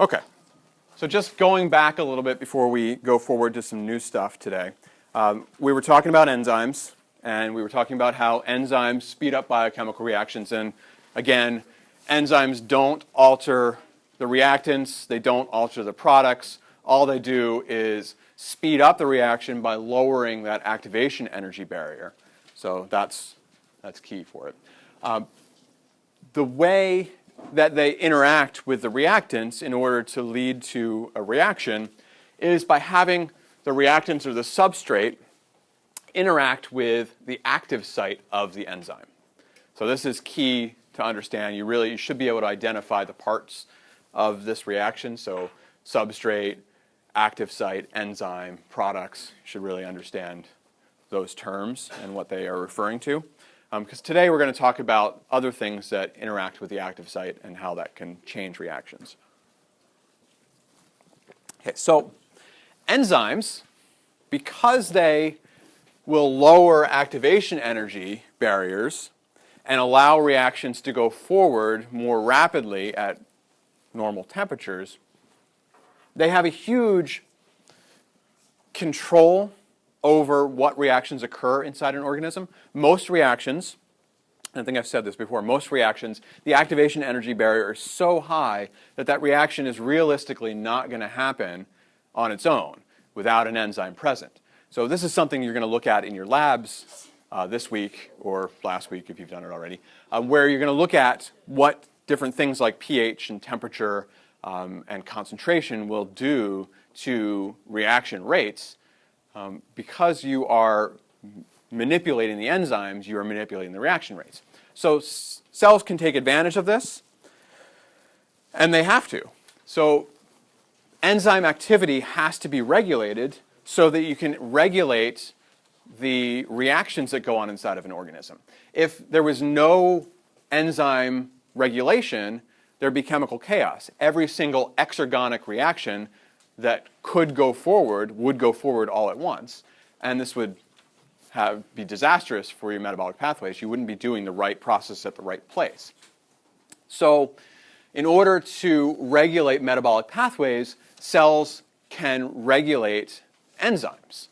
Okay, so just going back a little bit before we go forward to some new stuff today. We were talking about enzymes, and we were talking about how enzymes speed up biochemical reactions. And again, enzymes don't alter the reactants, they don't alter the products. All they do is speed up the reaction by lowering that activation energy barrier. So that's key for it. The way that they interact with the reactants in order to lead to a reaction is by having the reactants or the substrate interact with the active site of the enzyme. So this is key to understand. You should be able to identify the parts of this reaction. So substrate, active site, enzyme, products. You should really understand those terms and what they are referring to. Because today we're going to talk about other things that interact with the active site and how that can change reactions. Okay, so enzymes, because they will lower activation energy barriers and allow reactions to go forward more rapidly at normal temperatures, they have a huge control over what reactions occur inside an organism. Most reactions, and I think I've said this before, most reactions, the activation energy barrier is so high that that reaction is realistically not going to happen on its own without an enzyme present. So this is something you're going to look at in your labs this week, or last week if you've done it already, where you're going to look at what different things like pH and temperature and concentration will do to reaction rates. Because you are manipulating the enzymes, you are manipulating the reaction rates. So cells can take advantage of this, and they have to. So enzyme activity has to be regulated so that you can regulate the reactions that go on inside of an organism. If there was no enzyme regulation, there'd be chemical chaos. Every single exergonic reaction that could go forward would go forward all at once, and this would be disastrous for your metabolic pathways. You wouldn't be doing the right process at the right place. So in order to regulate metabolic pathways, cells can regulate enzymes.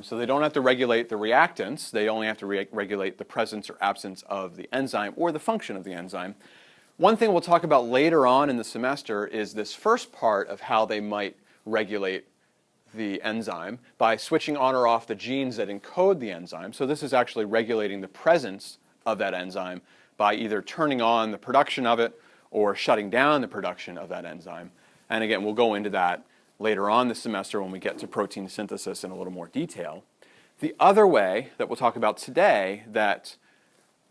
So they don't have to regulate the reactants, they only have to regulate the presence or absence of the enzyme or the function of the enzyme. One thing we'll talk about later on in the semester is this first part of how they might regulate the enzyme by switching on or off the genes that encode the enzyme. So this is actually regulating the presence of that enzyme by either turning on the production of it or shutting down the production of that enzyme. And again, we'll go into that later on this semester when we get to protein synthesis in a little more detail. The other way that we'll talk about today that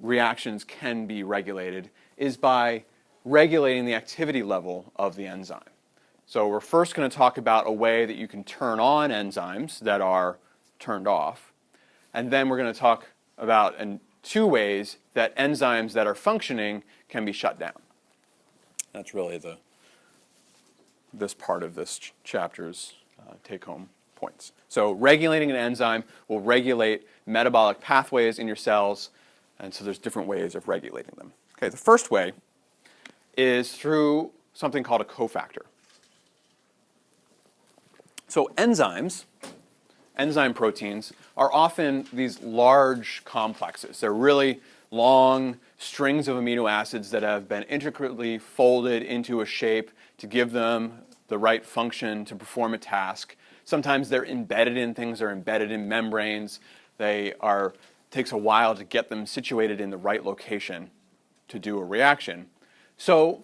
reactions can be regulated is by regulating the activity level of the enzyme. So we're first going to talk about a way that you can turn on enzymes that are turned off. And then we're going to talk about two ways that enzymes that are functioning can be shut down. That's really this part of this chapter's take-home points. So regulating an enzyme will regulate metabolic pathways in your cells, and so there's different ways of regulating them. Okay, the first way is through something called a cofactor. So enzymes, enzyme proteins, are often these large complexes. They're really long strings of amino acids that have been intricately folded into a shape to give them the right function to perform a task. Sometimes they're embedded in things, they're embedded in membranes. Takes a while to get them situated in the right location to do a reaction. So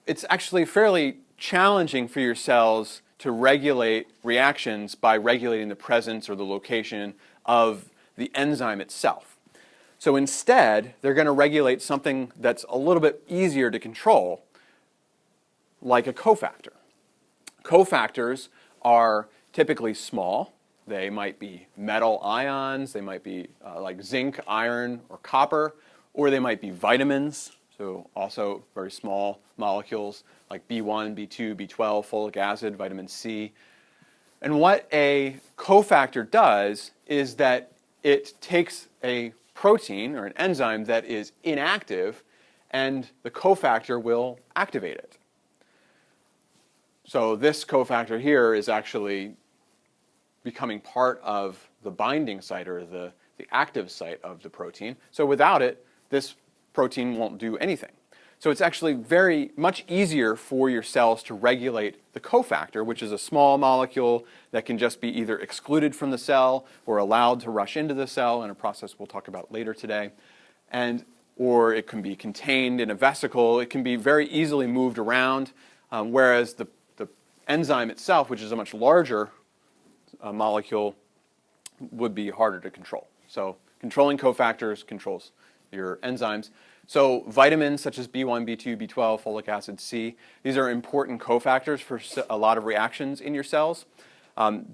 it's actually fairly challenging for your cells to regulate reactions by regulating the presence or the location of the enzyme itself. So instead, they're going to regulate something that's a little bit easier to control, like a cofactor. Cofactors are typically small. They might be metal ions, they might be like zinc, iron, or copper, or they might be vitamins, so also very small molecules like B1, B2, B12, folic acid, vitamin C. And what a cofactor does is that it takes a protein or an enzyme that is inactive, and the cofactor will activate it. So this cofactor here is actually becoming part of the binding site or the active site of the protein. So without it, this protein won't do anything. So it's actually very much easier for your cells to regulate the cofactor, which is a small molecule that can just be either excluded from the cell or allowed to rush into the cell in a process we'll talk about later today. Or it can be contained in a vesicle. It can be very easily moved around, whereas the enzyme itself, which is a much larger molecule, would be harder to control. So controlling cofactors controls your enzymes. So vitamins such as B1, B2, B12, folic acid, C, these are important cofactors for a lot of reactions in your cells.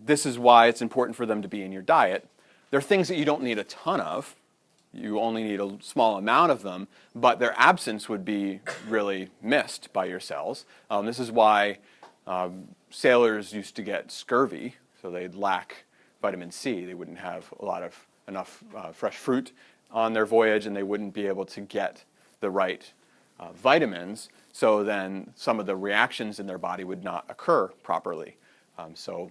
This is why it's important for them to be in your diet. They're things that you don't need a ton of. You only need a small amount of them, but their absence would be really missed by your cells. This is why sailors used to get scurvy, so they'd lack vitamin C. They wouldn't have enough fresh fruit on their voyage, and they wouldn't be able to get the right vitamins, so then some of the reactions in their body would not occur properly. So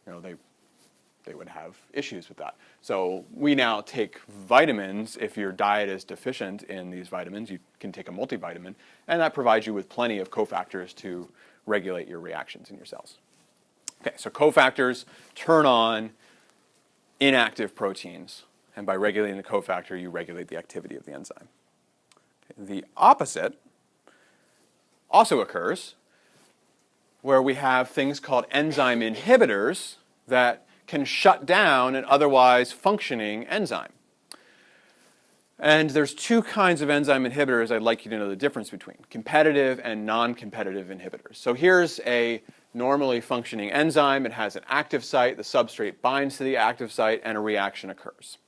they would have issues with that. So we now take vitamins. If your diet is deficient in these vitamins, you can take a multivitamin, and that provides you with plenty of cofactors to regulate your reactions in your cells. Okay, so cofactors turn on inactive proteins, and by regulating the cofactor, you regulate the activity of the enzyme. Okay, the opposite also occurs, where we have things called enzyme inhibitors that can shut down an otherwise functioning enzyme. And there's two kinds of enzyme inhibitors I'd like you to know the difference between: competitive and non-competitive inhibitors. So here's a normally functioning enzyme. It has an active site, the substrate binds to the active site, and a reaction occurs.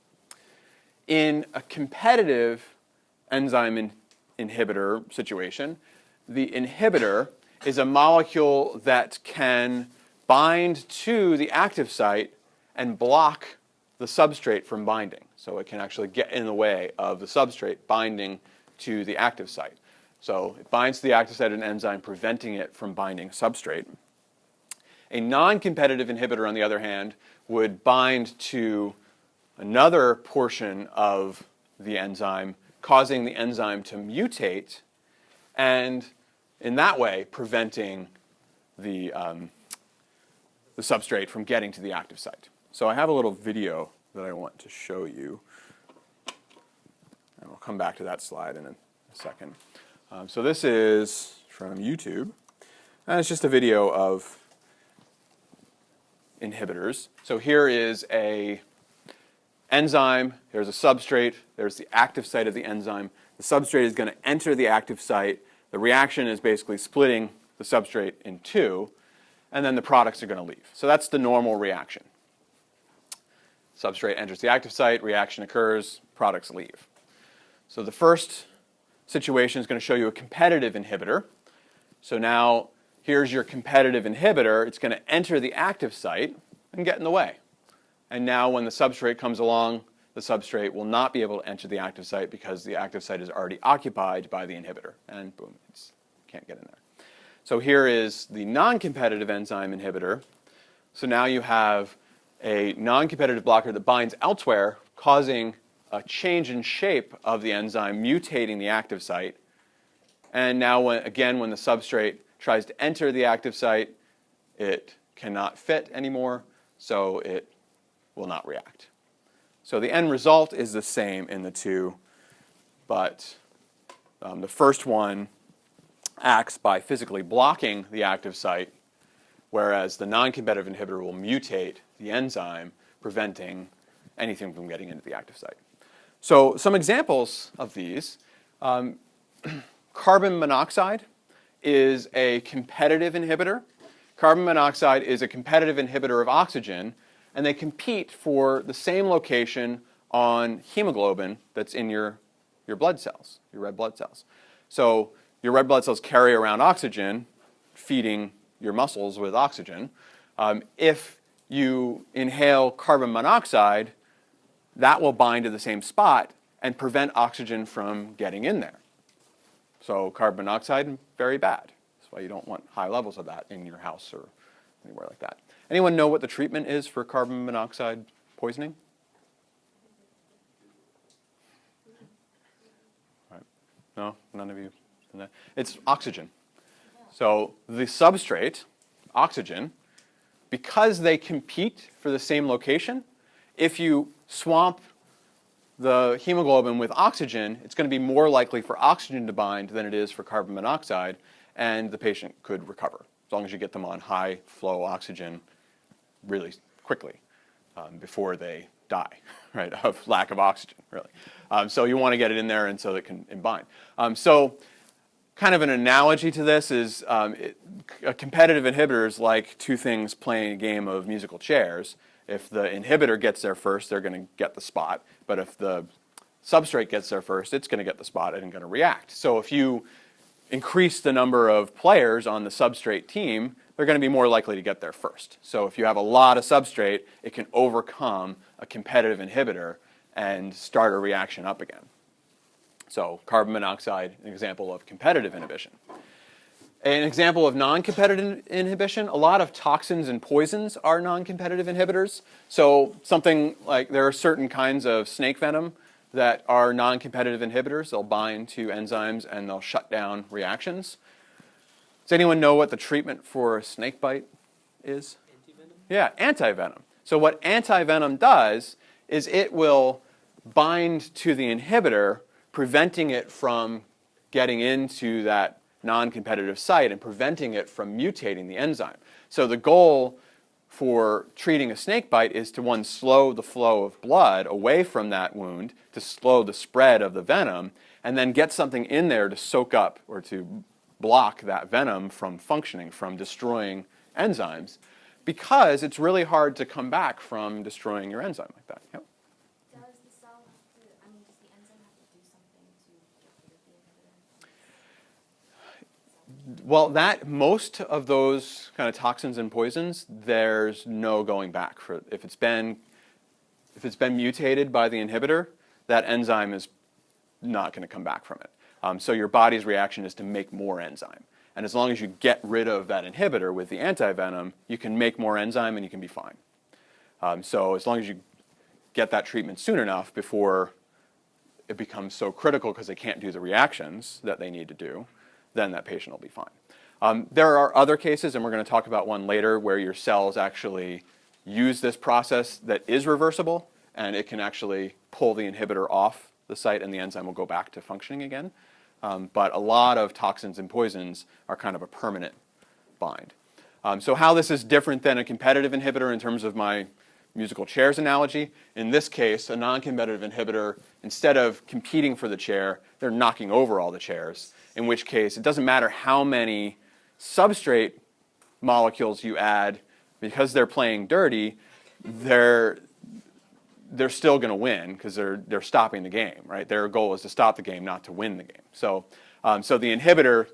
In a competitive enzyme inhibitor situation, the inhibitor is a molecule that can bind to the active site and block the substrate from binding. So it can actually get in the way of the substrate binding to the active site. So it binds to the active site of an enzyme, preventing it from binding substrate. A non-competitive inhibitor, on the other hand, would bind to another portion of the enzyme, causing the enzyme to mutate, and in that way preventing the substrate from getting to the active site. So I have a little video that I want to show you, and we'll come back to that slide in a second. So this is from YouTube, and it's just a video of inhibitors. So here is a enzyme, there's a substrate, there's the active site of the enzyme. The substrate is going to enter the active site. The reaction is basically splitting the substrate in two, and then the products are going to leave. So that's the normal reaction. Substrate enters the active site, reaction occurs, products leave. So the first situation is going to show you a competitive inhibitor. So now here's your competitive inhibitor. It's going to enter the active site and get in the way. And now when the substrate comes along, the substrate will not be able to enter the active site because the active site is already occupied by the inhibitor. And boom, it can't get in there. So here is the non-competitive enzyme inhibitor. So now you have a non-competitive blocker that binds elsewhere, causing a change in shape of the enzyme, mutating the active site. And now, when the substrate tries to enter the active site, it cannot fit anymore, so it will not react. So the end result is the same in the two, but the first one acts by physically blocking the active site, whereas the non-competitive inhibitor will mutate the enzyme, preventing anything from getting into the active site. So some examples of these: carbon monoxide is a competitive inhibitor. Carbon monoxide is a competitive inhibitor of oxygen, and they compete for the same location on hemoglobin that's in your blood cells, your red blood cells. So your red blood cells carry around oxygen, feeding your muscles with oxygen. If you inhale carbon monoxide, that will bind to the same spot and prevent oxygen from getting in there. So carbon monoxide, very bad. It's That's why you don't want high levels of that in your house or anywhere like that. Anyone know what the treatment is for carbon monoxide poisoning? Right. No? None of you? It's oxygen. So the substrate, oxygen, because they compete for the same location, if you swamp the hemoglobin with oxygen, it's going to be more likely for oxygen to bind than it is for carbon monoxide, and the patient could recover, as long as you get them on high flow oxygen really quickly before they die, right, of lack of oxygen, really. So you want to get it in there and so that it can bind. So kind of an analogy to this is a competitive inhibitor is like two things playing a game of musical chairs. If the inhibitor gets there first, they're going to get the spot. But if the substrate gets there first, it's going to get the spot and going to react. So if you increase the number of players on the substrate team, they're going to be more likely to get there first. So if you have a lot of substrate, it can overcome a competitive inhibitor and start a reaction up again. So carbon monoxide, an example of competitive inhibition. An example of non-competitive inhibition, a lot of toxins and poisons are non-competitive inhibitors. So something like there are certain kinds of snake venom that are non-competitive inhibitors. They'll bind to enzymes and they'll shut down reactions. Does anyone know what the treatment for a snake bite is? Antivenom? Yeah, antivenom. So what antivenom does is it will bind to the inhibitor, preventing it from getting into that non-competitive site and preventing it from mutating the enzyme. So the goal for treating a snake bite is to, one, slow the flow of blood away from that wound, to slow the spread of the venom, and then get something in there to soak up or to block that venom from functioning, from destroying enzymes, because it's really hard to come back from destroying your enzyme like that. Yep. Does the cell have to, does the enzyme have to do something to get rid of the inhibitor? Well, most of those kind of toxins and poisons, there's no going back. For if it's been mutated by the inhibitor, that enzyme is not going to come back from it. So your body's reaction is to make more enzyme. And as long as you get rid of that inhibitor with the antivenom, you can make more enzyme and you can be fine. So as long as you get that treatment soon enough before it becomes so critical because they can't do the reactions that they need to do, then that patient will be fine. There are other cases, and we're going to talk about one later, where your cells actually use this process that is reversible, and it can actually pull the inhibitor off the site and the enzyme will go back to functioning again. But a lot of toxins and poisons are kind of a permanent bind. So how this is different than a competitive inhibitor in terms of my musical chairs analogy, in this case, a non-competitive inhibitor, instead of competing for the chair, they're knocking over all the chairs, in which case it doesn't matter how many substrate molecules you add, because they're playing dirty, they're still going to win because they're stopping the game, right? Their goal is to stop the game, not to win the game. So the inhibitor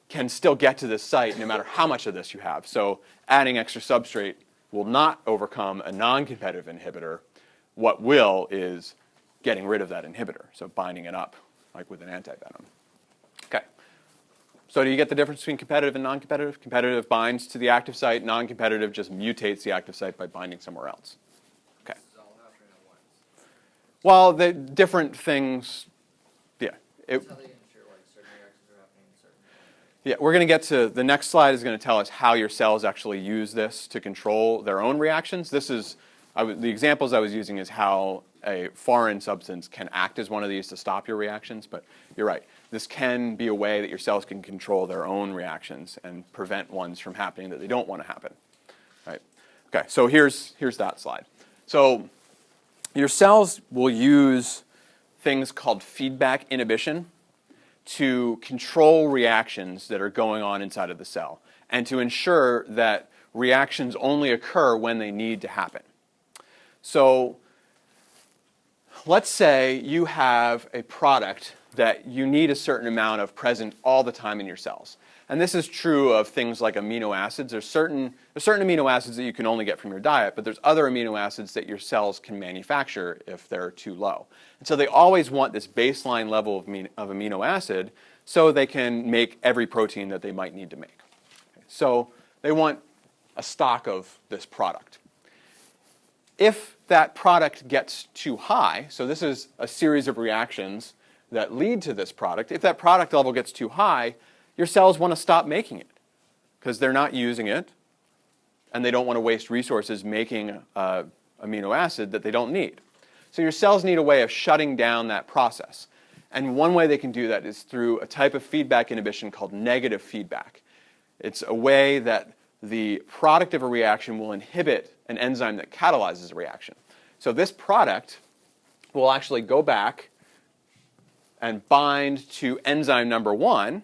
can still get to this site no matter how much of this you have. So adding extra substrate will not overcome a non-competitive inhibitor. What will is getting rid of that inhibitor, so binding it up, like with an antivenom. Okay. So do you get the difference between competitive and non-competitive? Competitive binds to the active site. Non-competitive just mutates the active site by binding somewhere else. Okay. Well, the different things, yeah. Yeah, we're going to get to, the next slide is going to tell us how your cells actually use this to control their own reactions. This is, the examples I was using is how a foreign substance can act as one of these to stop your reactions, but you're right. This can be a way that your cells can control their own reactions and prevent ones from happening that they don't want to happen. Right? Okay, so here's that slide. So your cells will use things called feedback inhibition to control reactions that are going on inside of the cell and to ensure that reactions only occur when they need to happen. So let's say you have a product that you need a certain amount of present all the time in your cells. And this is true of things like amino acids. There's certain amino acids that you can only get from your diet, but there's other amino acids that your cells can manufacture if they're too low. And so they always want this baseline level of amino acid so they can make every protein that they might need to make. So they want a stock of this product. If that product gets too high, so this is a series of reactions that lead to this product, if that product level gets too high, your cells want to stop making it because they're not using it and they don't want to waste resources making amino acid that they don't need. So your cells need a way of shutting down that process. And one way they can do that is through a type of feedback inhibition called negative feedback. It's a way that the product of a reaction will inhibit an enzyme that catalyzes a reaction. So this product will actually go back and bind to enzyme number 1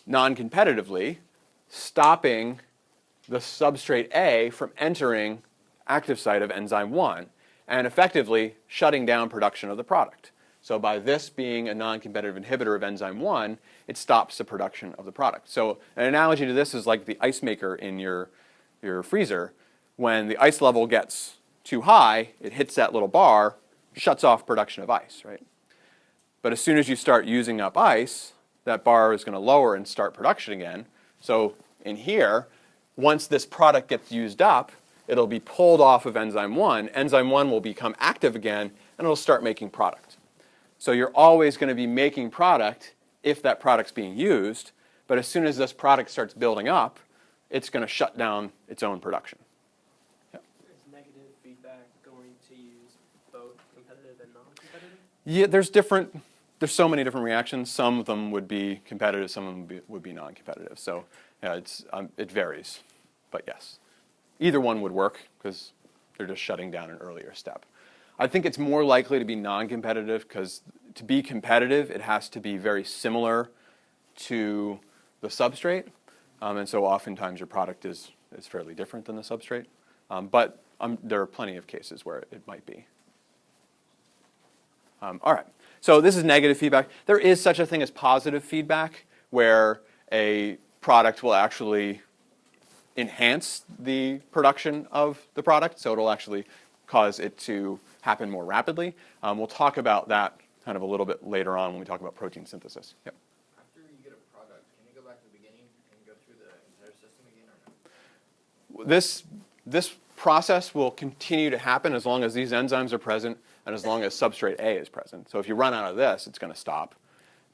non-competitively, stopping the substrate A from entering active site of enzyme 1 and effectively shutting down production of the product. So by this being a non-competitive inhibitor of enzyme 1, it stops the production of the product. So an analogy to this is like the ice maker in your freezer. When the ice level gets too high, it hits that little bar, shuts off production of ice, right? But as soon as you start using up ice, that bar is going to lower and start production again. So in here, once this product gets used up, it'll be pulled off of enzyme 1. Enzyme 1 will become active again, and it'll start making product. So you're always going to be making product if that product's being used, but as soon as this product starts building up, it's going to shut down its own production. Yep. Is negative feedback going to use both competitive and non-competitive? Yeah, there's so many different reactions. Some of them would be competitive, some of them would be non-competitive. So yeah, it varies, but yes. Either one would work because they're just shutting down an earlier step. I think it's more likely to be non-competitive because to be competitive, it has to be very similar to the substrate. And so oftentimes your product is fairly different than the substrate. But there are plenty of cases where it might be. All right, so this is negative feedback. There is such a thing as positive feedback where a product will actually enhance the production of the product. So it'll actually cause it to happen more rapidly. We'll talk about that kind of a little bit later on when we talk about protein synthesis. Yep. After you get a product, can you go back to the beginning and go through the entire system again or no? This process will continue to happen as long as these enzymes are present and as long as substrate A is present. So if you run out of this, it's going to stop.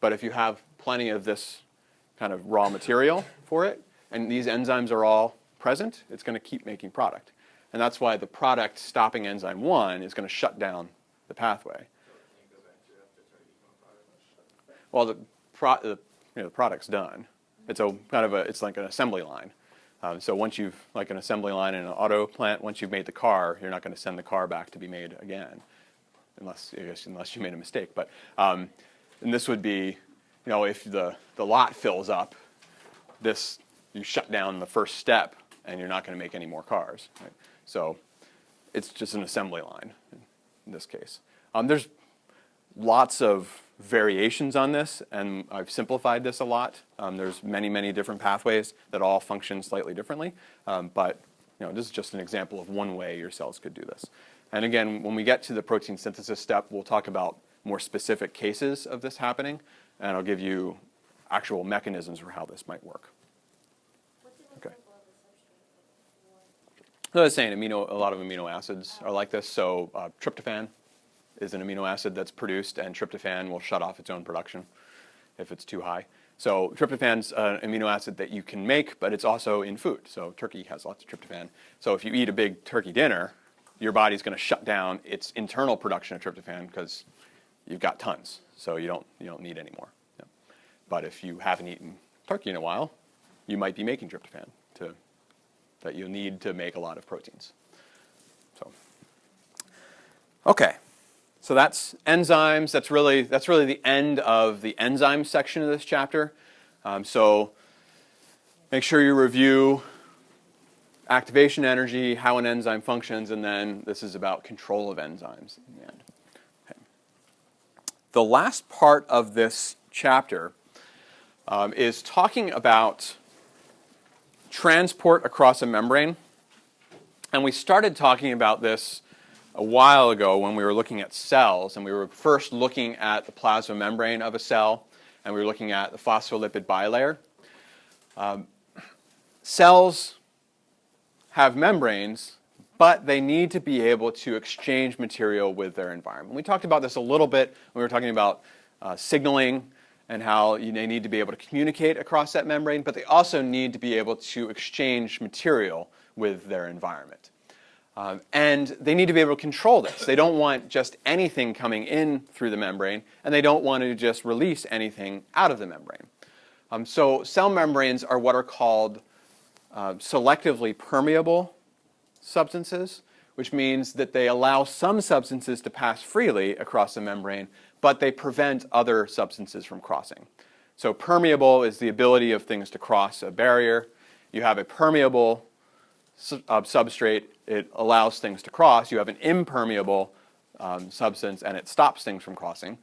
But if you have plenty of this kind of raw material for it, and these enzymes are all present, it's going to keep making product. And that's why the product stopping enzyme 1 is going to shut down the pathway. So can you go back to after it's already become a product? Well, the product's done. It's it's like an assembly line. So once you've, like an assembly line in an auto plant, once you've made the car, you're not going to send the car back to be made again, unless you made a mistake. But and this would be, if the lot fills up, you shut down the first step, and you're not going to make any more cars. Right? So it's just an assembly line in this case. There's lots of variations on this, and I've simplified this a lot. There's many, many different pathways that all function slightly differently, but this is just an example of one way your cells could do this. And again, when we get to the protein synthesis step, we'll talk about more specific cases of this happening, and I'll give you actual mechanisms for how this might work. What's an Okay. example of a substrate? So I was saying, a lot of amino acids are like this. So tryptophan is an amino acid that's produced, and tryptophan will shut off its own production if it's too high. So tryptophan's an amino acid that you can make, but it's also in food. So turkey has lots of tryptophan. So if you eat a big turkey dinner, your body's going to shut down its internal production of tryptophan because you've got tons. So you don't need any more. Yeah. But if you haven't eaten turkey in a while, you might be making tryptophan that you need to make a lot of proteins. So, okay. So that's enzymes. That's really the end of the enzyme section of this chapter. So make sure you review activation energy, how an enzyme functions, and then this is about control of enzymes in the end. Okay. The last part of this chapter is talking about transport across a membrane. And we started talking about this a while ago when we were looking at cells, and we were first looking at the plasma membrane of a cell. and we were looking at the phospholipid bilayer. Cells have membranes, but they need to be able to exchange material with their environment. We talked about this a little bit when we were talking about signaling and how they need to be able to communicate across that membrane, but they also need to be able to exchange material with their environment. And they need to be able to control this. They don't want just anything coming in through the membrane, and they don't want to just release anything out of the membrane. So cell membranes are what are called selectively permeable substances, which means that they allow some substances to pass freely across the membrane, but they prevent other substances from crossing. So permeable is the ability of things to cross a barrier. You have a permeable substrate, it allows things to cross. You have an impermeable substance, and it stops things from crossing.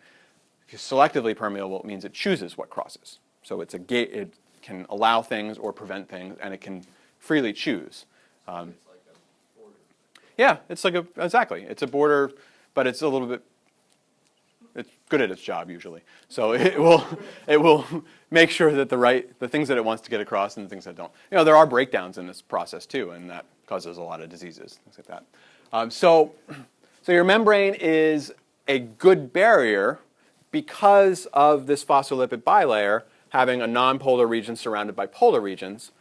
If you're selectively permeable, it means it chooses what crosses. So it's a gate. It can allow things or prevent things, and it can freely choose. It's like a border. Yeah, it's like exactly. It's a border, but it's a little bit. It's good at its job usually. So it will make sure that the things that it wants to get across and the things that don't. There are breakdowns in this process too, and that causes a lot of diseases, things like that. So your membrane is a good barrier because of this phospholipid bilayer having a nonpolar region surrounded by polar regions.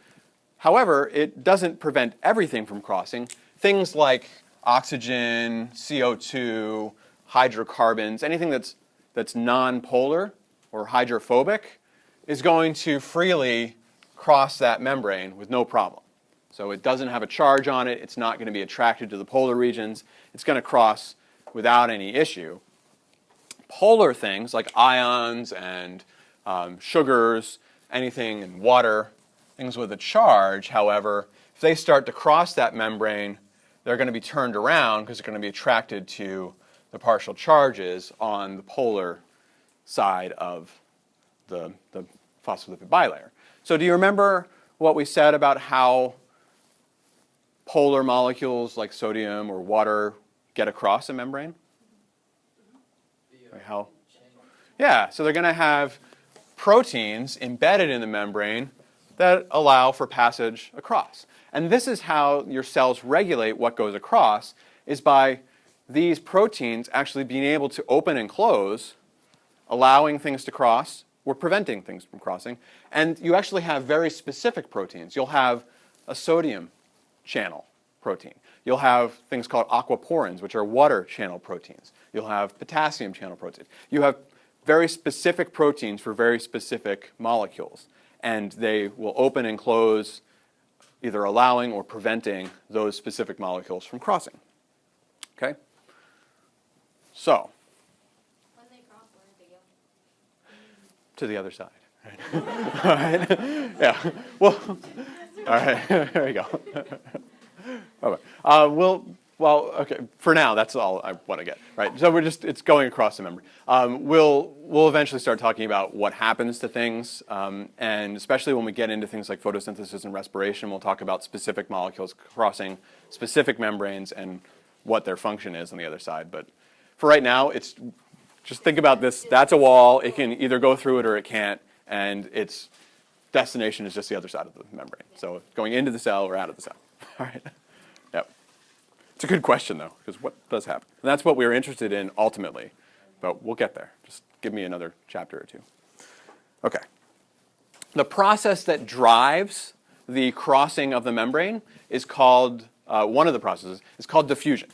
However, it doesn't prevent everything from crossing. Things like oxygen, CO2, hydrocarbons, anything that's nonpolar or hydrophobic is going to freely cross that membrane with no problem. So it doesn't have a charge on it. It's not going to be attracted to the polar regions. It's going to cross without any issue. Polar things like ions and sugars, anything in water, things with a charge, however, if they start to cross that membrane, they're going to be turned around because they're going to be attracted to the partial charges on the polar side of the phospholipid bilayer. So do you remember what we said about how polar molecules like sodium or water get across a membrane? Like how? Yeah, so they're going to have proteins embedded in the membrane that allow for passage across. And this is how your cells regulate what goes across, is by these proteins actually being able to open and close, allowing things to cross or preventing things from crossing. And you actually have very specific proteins. You'll have a sodium channel protein. You'll have things called aquaporins, which are water channel proteins. You'll have potassium channel proteins. You have very specific proteins for very specific molecules. And they will open and close, either allowing or preventing those specific molecules from crossing. Okay? So, When they cross, where do they go? to the other side. Right? All right. Yeah. Well, all right. There you go. Okay. Okay. For now, that's all I want to get. Right. So it's going across the membrane. We'll eventually start talking about what happens to things, and especially when we get into things like photosynthesis and respiration, we'll talk about specific molecules crossing specific membranes and what their function is on the other side. But for right now, just think about this. That's a wall. It can either go through it or it can't, and its destination is just the other side of the membrane. So going into the cell or out of the cell. All right. Yep. It's a good question, though, because what does happen? And that's what we were interested in ultimately, but we'll get there. Just give me another chapter or two. Okay. The process that drives the crossing of the membrane is called, one of the processes is called diffusion.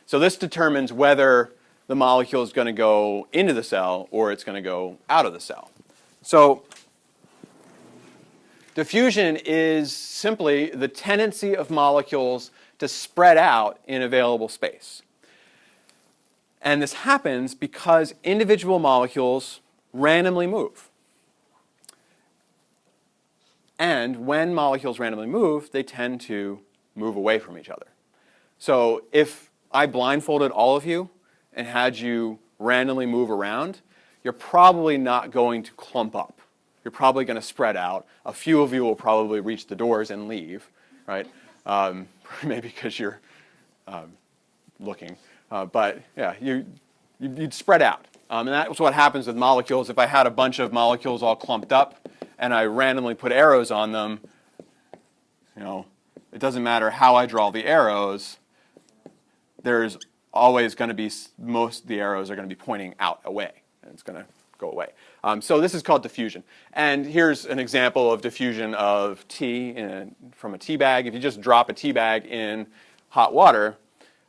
So this determines whether the molecule is going to go into the cell or it's going to go out of the cell. So diffusion is simply the tendency of molecules to spread out in available space. And this happens because individual molecules randomly move. And when molecules randomly move, they tend to move away from each other. So if I blindfolded all of you and had you randomly move around, you're probably not going to clump up. You're probably going to spread out. A few of you will probably reach the doors and leave, right? Maybe because you're looking. But yeah, you'd spread out. And that's what happens with molecules. If I had a bunch of molecules all clumped up and I randomly put arrows on them, it doesn't matter how I draw the arrows, there's always going to be, most of the arrows are going to be pointing out away, and it's going to go away. So this is called diffusion. And here's an example of diffusion of tea from a tea bag. If you just drop a tea bag in hot water,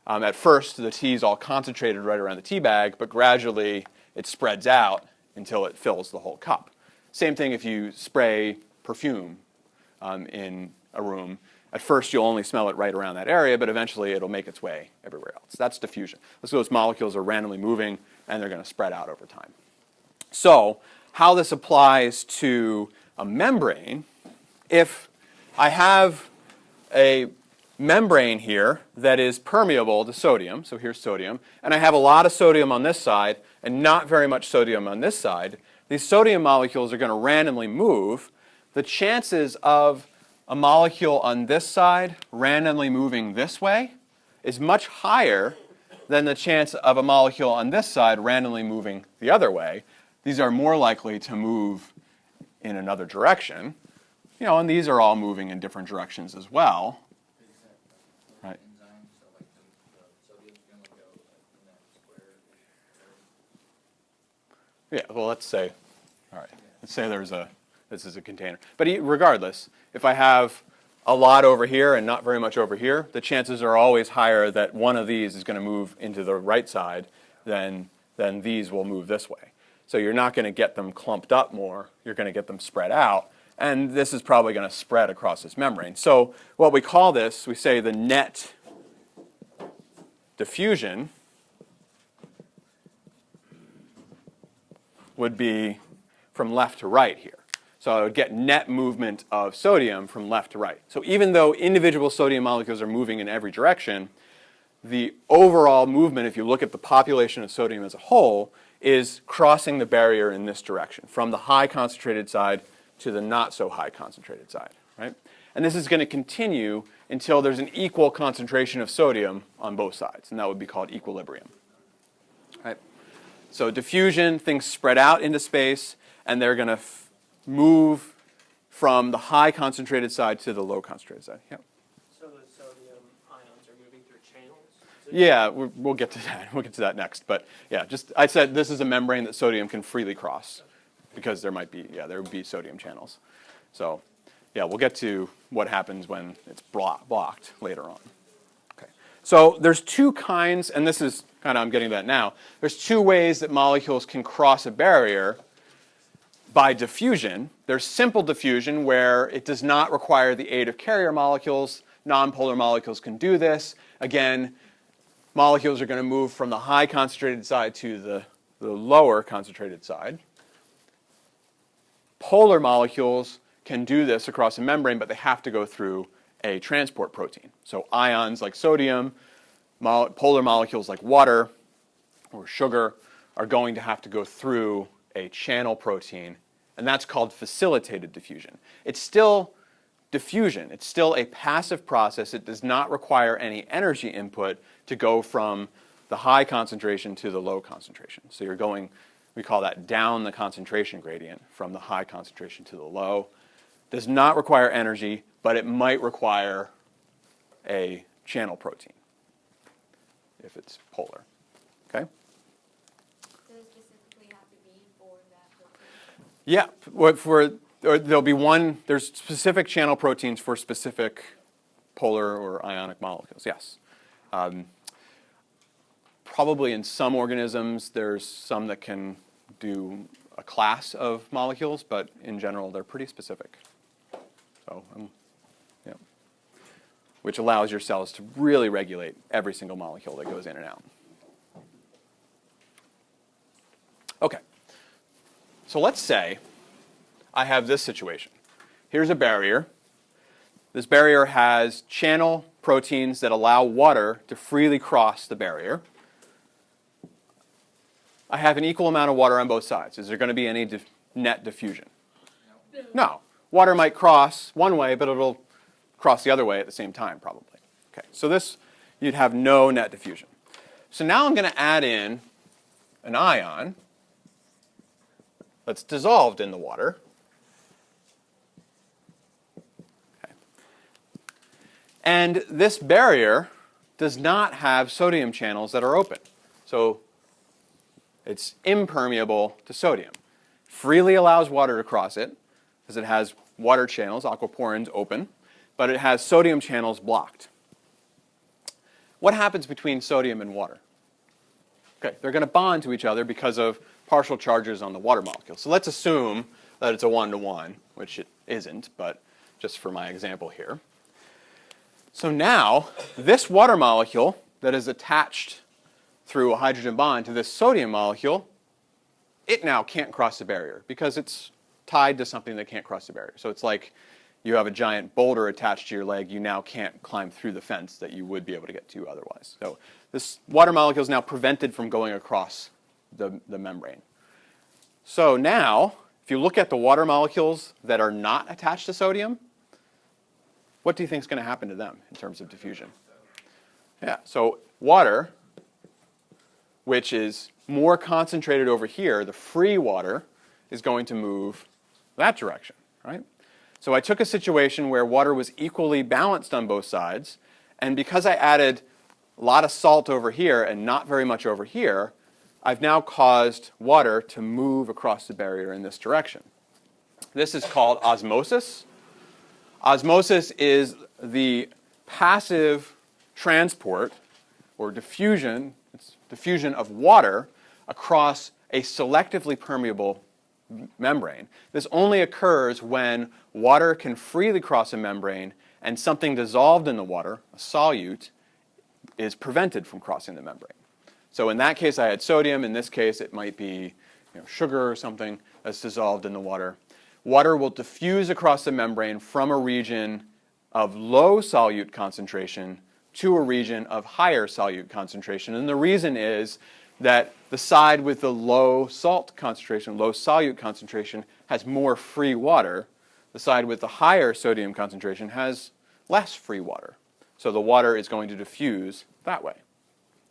at first the tea is all concentrated right around the tea bag, but gradually it spreads out until it fills the whole cup. Same thing if you spray perfume in a room. At first you'll only smell it right around that area, but eventually it'll make its way everywhere else. That's diffusion. So those molecules are randomly moving and they're going to spread out over time. So how this applies to a membrane, if I have a membrane here that is permeable to sodium, so here's sodium, and I have a lot of sodium on this side and not very much sodium on this side, these sodium molecules are going to randomly move. The chances of a molecule on this side randomly moving this way is much higher than the chance of a molecule on this side randomly moving the other way. These are more likely to move in another direction. And these are all moving in different directions as well. Right. So like the sodium's going to go in that square. Yeah, well, let's say, all right, let's say this is a container. But regardless, if I have a lot over here and not very much over here, the chances are always higher that one of these is going to move into the right side than these will move this way. So you're not going to get them clumped up more. You're going to get them spread out. And this is probably going to spread across this membrane. So what we call this, we say the net diffusion would be from left to right here. So I would get net movement of sodium from left to right. So even though individual sodium molecules are moving in every direction, the overall movement, if you look at the population of sodium as a whole, is crossing the barrier in this direction, from the high concentrated side to the not so high concentrated side, right? And this is going to continue until there's an equal concentration of sodium on both sides, and that would be called equilibrium. Right? So diffusion, things spread out into space, and they're going to move from the high concentrated side to the low concentrated side. Yeah. So the sodium ions are moving through channels? Yeah, we'll get to that. We'll get to that next. But yeah, I said this is a membrane that sodium can freely cross, because there would be sodium channels. So yeah, we'll get to what happens when it's blocked later on. Okay. So there's two kinds, and this is kind of, I'm getting to that now. There's two ways that molecules can cross a barrier by diffusion. There's simple diffusion, where it does not require the aid of carrier molecules. Nonpolar molecules can do this. Again, molecules are going to move from the high concentrated side to the lower concentrated side. Polar molecules can do this across a membrane, but they have to go through a transport protein. So ions like sodium, polar molecules like water or sugar are going to have to go through a channel protein, and that's called facilitated diffusion. It's still diffusion. It's still a passive process. It does not require any energy input to go from the high concentration to the low concentration. So you're going, we call that down the concentration gradient from the high concentration to the low. Does not require energy, but it might require a channel protein if it's polar. Okay? Does it specifically have to be for that protein? Yeah, there'll be there's specific channel proteins for specific polar or ionic molecules, yes. Probably in some organisms, there's some that can do a class of molecules, but in general, they're pretty specific. So, yeah. Which allows your cells to really regulate every single molecule that goes in and out. Okay. So let's say I have this situation. Here's a barrier. This barrier has channel proteins that allow water to freely cross the barrier. I have an equal amount of water on both sides. Is there going to be any net diffusion? No. Water might cross one way, but it'll cross the other way at the same time, probably. Okay. So this, you'd have no net diffusion. So now I'm going to add in an ion, that's dissolved in the water. Okay. And this barrier does not have sodium channels that are open. So it's impermeable to sodium. Freely allows water to cross it, because it has water channels, aquaporins, open, but it has sodium channels blocked. What happens between sodium and water? Okay, they're going to bond to each other because of partial charges on the water molecule. So let's assume that it's a 1-to-1, which it isn't, but just for my example here. So now, this water molecule that is attached through a hydrogen bond to this sodium molecule, it now can't cross the barrier because it's tied to something that can't cross the barrier. So it's like you have a giant boulder attached to your leg. You now can't climb through the fence that you would be able to get to otherwise. So this water molecule is now prevented from going across the membrane. So now, if you look at the water molecules that are not attached to sodium, what do you think is going to happen to them in terms of diffusion? Yeah, so water, which is more concentrated over here, the free water, is going to move that direction, right? So I took a situation where water was equally balanced on both sides, and because I added a lot of salt over here and not very much over here, I've now caused water to move across the barrier in this direction. This is called osmosis. Osmosis is the passive transport or diffusion, it's diffusion of water across a selectively permeable membrane. This only occurs when water can freely cross a membrane and something dissolved in the water, a solute, is prevented from crossing the membrane. So in that case I had sodium. In this case it might be sugar or something that's dissolved in the water. Water will diffuse across the membrane from a region of low solute concentration to a region of higher solute concentration. And the reason is that the side with the low salt concentration, low solute concentration, has more free water. The side with the higher sodium concentration has less free water. So the water is going to diffuse that way.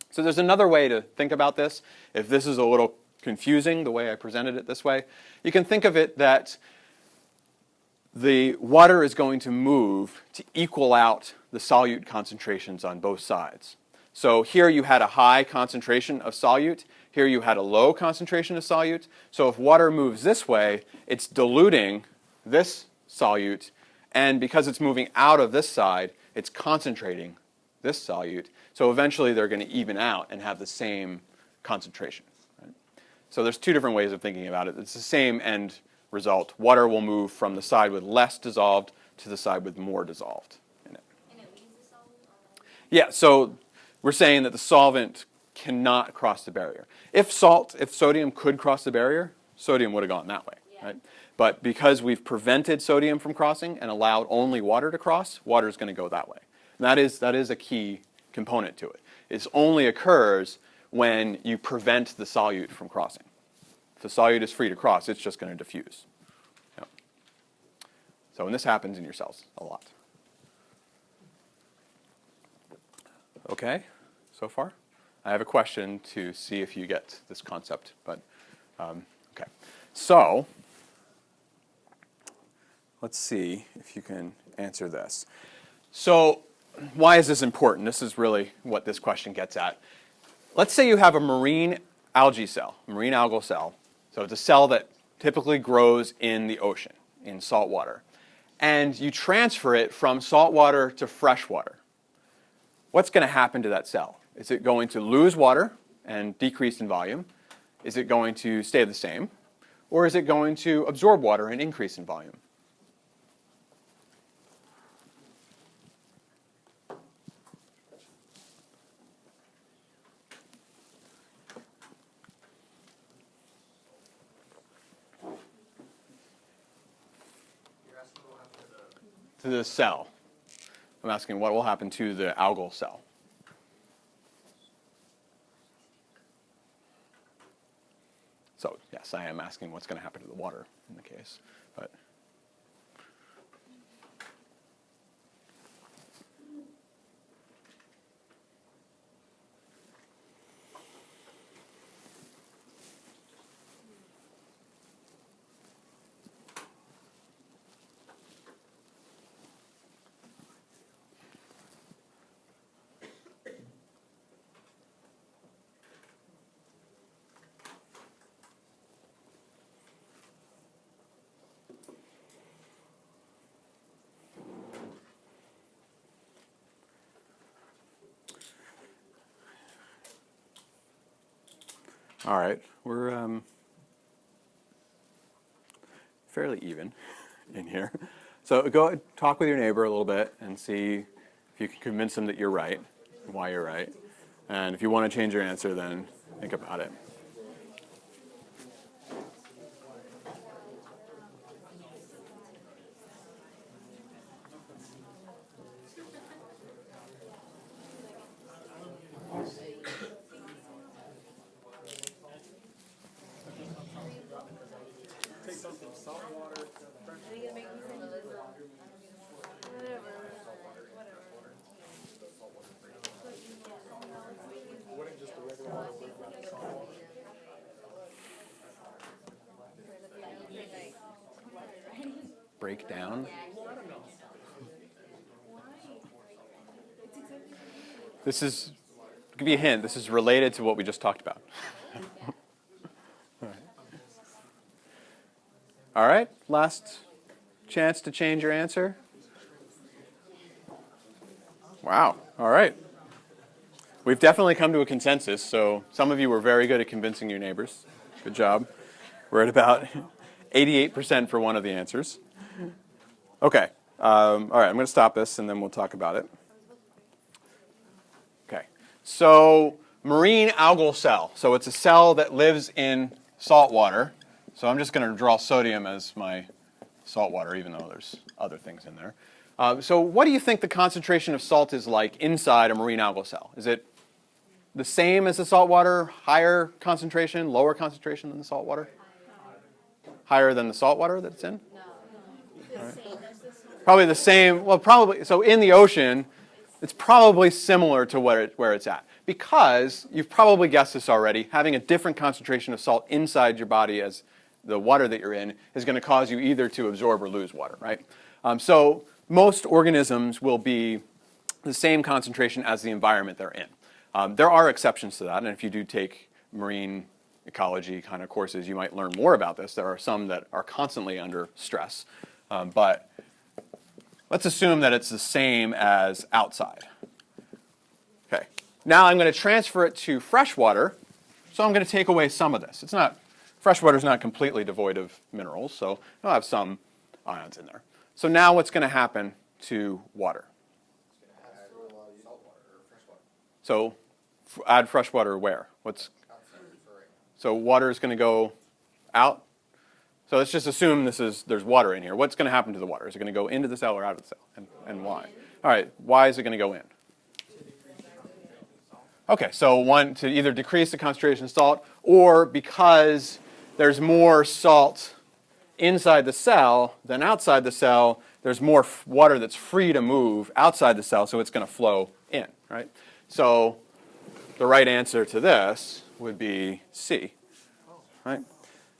So there's another way to think about this. If this is a little confusing, the way I presented it this way, you can think of it that the water is going to move to equal out the solute concentrations on both sides. So here you had a high concentration of solute. Here you had a low concentration of solute. So if water moves this way, it's diluting this solute. And because it's moving out of this side, it's concentrating this solute. So eventually they're going to even out and have the same concentration. Right? So there's two different ways of thinking about it. It's the same end result. Water will move from the side with less dissolved to the side with more dissolved in it. And it leaves the solvent? Or Yeah, so we're saying that the solvent cannot cross the barrier. If sodium could cross the barrier, sodium would have gone that way, right? But because we've prevented sodium from crossing and allowed only water to cross, water is going to go that way. And that is a key component to it. It only occurs when you prevent the solute from crossing. If the solute is free to cross, it's just going to diffuse. Yep. So and this happens in your cells a lot. Okay, so far? I have a question to see if you get this concept, but okay. So let's see if you can answer this. So why is this important? This is really what this question gets at. Let's say you have a marine algae cell, marine algal cell. So it's a cell that typically grows in the ocean, in salt water. And you transfer it from salt water to fresh water. What's going to happen to that cell? Is it going to lose water and decrease in volume? Is it going to stay the same? Or is it going to absorb water and increase in volume? To the cell. I'm asking what will happen to the algal cell. So yes, I am asking what's going to happen to the water in the case. But All right, we're fairly even in here. So go talk with your neighbor a little bit and see if you can convince them that you're right, and why you're right. And if you want to change your answer, then think about it. Take something salt water, fresh Break down. This is, to give you a hint, this is related to what we just talked about. All right, last chance to change your answer. Wow, all right. We've definitely come to a consensus, so some of you were very good at convincing your neighbors. Good job. We're at about 88% for one of the answers. Okay, all right, I'm going to stop this and then we'll talk about it. Okay, so marine algal cell. So it's a cell that lives in salt water. So I'm just going to draw sodium as my salt water, even though there's other things in there. So what do you think the concentration of salt is like inside a marine algal cell? Is it the same as the salt water, higher concentration, lower concentration than the salt water? Higher than the salt water that it's in? No. Right. Probably the same. Well, probably. So in the ocean, it's probably similar to where it's at. Because you've probably guessed this already, having a different concentration of salt inside your body as the water that you're in is going to cause you either to absorb or lose water, right? So most organisms will be the same concentration as the environment they're in. There are exceptions to that, and if you do take marine ecology kind of courses, you might learn more about this. There are some that are constantly under stress, but let's assume that it's the same as outside. Okay. Now I'm going to transfer it to fresh water, so I'm going to take away some of this. Fresh water is not completely devoid of minerals, so I'll have some ions in there. So now what's going to happen to water? So add fresh water where? So water is going to go out. So let's just assume there's water in here. What's going to happen to the water? Is it going to go into the cell or out of the cell? And why? All right, why is it going to go in? Okay, so one, to either decrease the concentration of salt, or because there's more salt inside the cell than outside the cell, there's more water that's free to move outside the cell, so it's going to flow in, right? So the right answer to this would be C, right?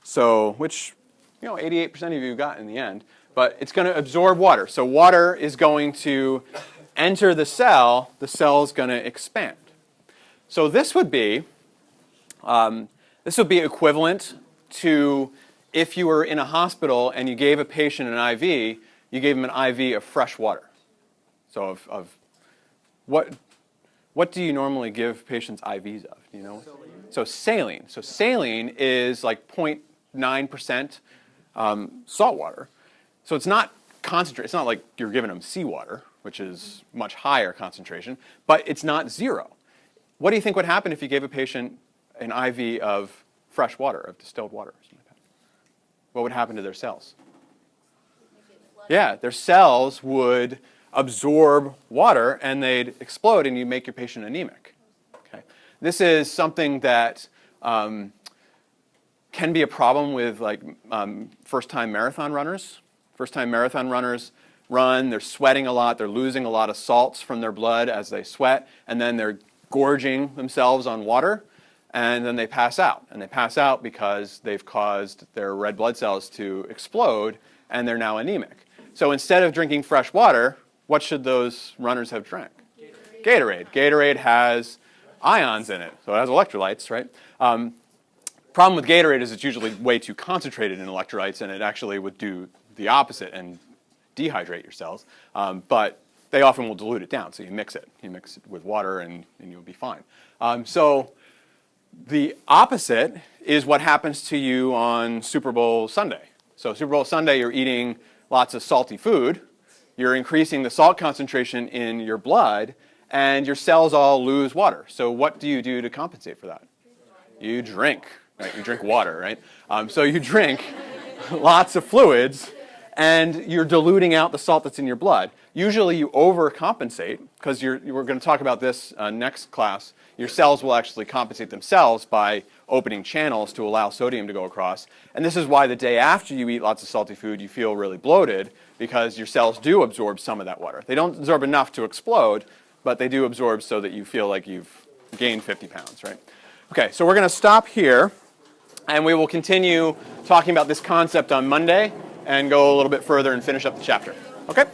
So, which, 88% of you got in the end, but it's going to absorb water. So water is going to enter the cell is going to expand. So this would be equivalent to if you were in a hospital and you gave a patient an IV, you gave them an IV of fresh water. So of what do you normally give patients IVs of? Do you know? So saline. So saline is like 0.9% salt water. So it's not concentrated. It's not like you're giving them seawater, which is much higher concentration, but it's not zero. What do you think would happen if you gave a patient an IV of fresh water, of distilled water, or something like that? What would happen to their cells? Yeah, their cells would absorb water and they'd explode and you make your patient anemic. Okay. This is something that can be a problem with first-time marathon runners. First-time marathon runners run, they're sweating a lot, they're losing a lot of salts from their blood as they sweat, and then they're gorging themselves on water, and then they pass out. And they pass out because they've caused their red blood cells to explode, and they're now anemic. So instead of drinking fresh water, what should those runners have drank? Gatorade. Gatorade has ions in it, so it has electrolytes, right? Problem with Gatorade is it's usually way too concentrated in electrolytes, and it actually would do the opposite and dehydrate your cells. But they often will dilute it down, so you mix it. You mix it with water, and you'll be fine. So The opposite is what happens to you on Super Bowl Sunday. So Super Bowl Sunday, you're eating lots of salty food. You're increasing the salt concentration in your blood, and your cells all lose water. So what do you do to compensate for that? You drink, right? You drink water, right? So you drink lots of fluids, and you're diluting out the salt that's in your blood. Usually you overcompensate, because we're going to talk about this next class. Your cells will actually compensate themselves by opening channels to allow sodium to go across. And this is why the day after you eat lots of salty food, you feel really bloated, because your cells do absorb some of that water. They don't absorb enough to explode, but they do absorb so that you feel like you've gained 50 pounds, right? Okay, so we're going to stop here, and we will continue talking about this concept on Monday and go a little bit further and finish up the chapter. Okay?